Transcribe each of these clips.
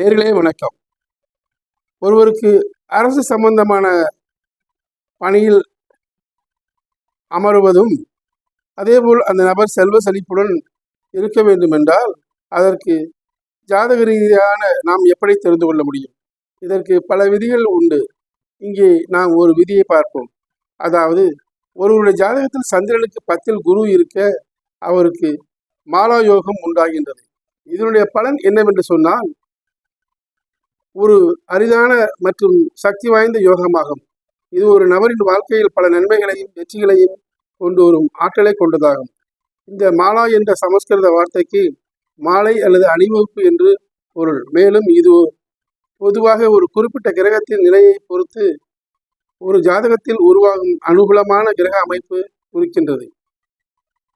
நேயர்களே வணக்கம். ஒருவருக்கு அரசு சம்பந்தமான பணியில் அமருவதும், அதேபோல் அந்த நபர் செல்வ செழிப்புடன் இருக்க வேண்டும் என்றால், அதற்கு ஜாதக ரீதியான நாம் எப்படி தெரிந்து கொள்ள முடியும்? இதற்கு பல விதிகள் உண்டு. இங்கே நாம் ஒரு விதியை பார்ப்போம். அதாவது, ஒருவருடைய ஜாதகத்தில் சந்திரனுக்கு 10ல் குரு இருக்க அவருக்கு மாலா யோகம் உண்டாகின்றது. இதனுடைய பலன் என்னவென்று சொன்னால், ஒரு அரிதான மற்றும் சக்தி வாய்ந்த யோகமாகும். இது ஒரு நபரின் வாழ்க்கையில் பல நன்மைகளையும் வெற்றிகளையும் கொண்டு வரும் ஆற்றலை கொண்டதாகும். இந்த மாலா என்ற சமஸ்கிருத வார்த்தைக்கு மாலை அல்லது அணிவகுப்பு என்று பொருள். மேலும் இது பொதுவாக ஒரு குறிப்பிட்ட கிரகத்தின் நிலையை பொறுத்து ஒரு ஜாதகத்தில் உருவாகும் அனுகூலமான கிரக அமைப்பு குறிக்கின்றது.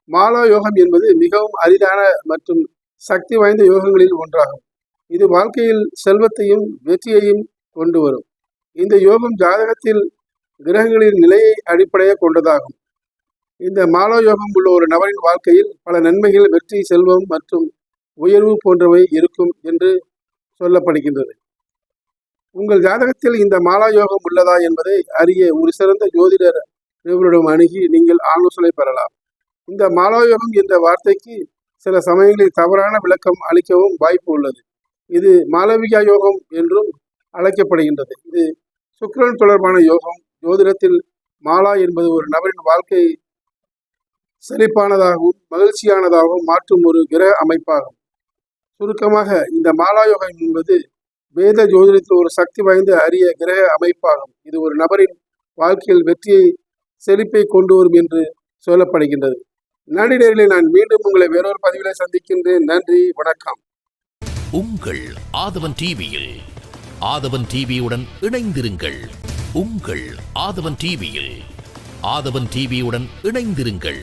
மாலா யோகம் என்பது மிகவும் அரிதான மற்றும் சக்தி வாய்ந்த யோகங்களில் ஒன்றாகும். இது வாழ்க்கையில் செல்வத்தையும் வெற்றியையும் கொண்டு வரும். இந்த யோகம் ஜாதகத்தில் கிரகங்களின் நிலையை அடிப்படையாக கொண்டதாகும். இந்த மாலா யோகம் உள்ள ஒரு நபரின் வாழ்க்கையில் பல நன்மைகள், வெற்றி, செல்வம் மற்றும் உயர்வு போன்றவை இருக்கும் என்று சொல்லப்படுகின்றது. உங்கள் ஜாதகத்தில் இந்த மாலா யோகம் உள்ளதா என்பதை அறிய ஒரு சிறந்த ஜோதிடர் நிபுணரிடம் அணுகி நீங்கள் ஆலோசனை பெறலாம். இந்த மாலா யோகம் என்ற வார்த்தைக்கு சில சமயங்களில் தவறான விளக்கம் அளிக்கவும் வாய்ப்பு உள்ளது. இது மாளவிகா யோகம் என்றும் அழைக்கப்படுகின்றது. இது சுக்கிரன் தொடர்பான யோகம். ஜோதிடத்தில் மாலா என்பது ஒரு நபரின் வாழ்க்கை செழிப்பானதாகவும் மகிழ்ச்சியானதாகவும் மாற்றும் ஒரு கிரக அமைப்பாகும். சுருக்கமாக, இந்த மாலா யோகம் என்பது வேத ஜோதிடத்தில் ஒரு சக்தி வாய்ந்த அரிய கிரக அமைப்பாகும். இது ஒரு நபரின் வாழ்க்கையில் வெற்றியை, செழிப்பை கொண்டு வரும் என்று சொல்லப்படுகின்றது. நன்றி நேயர்களே, நான் மீண்டும் உங்களை வேறொரு பதிவிலே சந்திக்கின்றேன். நன்றி, வணக்கம். உங்கள் ஆதவன் டிவியில் ஆதவன் டிவியுடன் இணைந்திருங்கள். உங்கள் ஆதவன் டிவியில் ஆதவன் டிவியுடன் இணைந்திருங்கள்.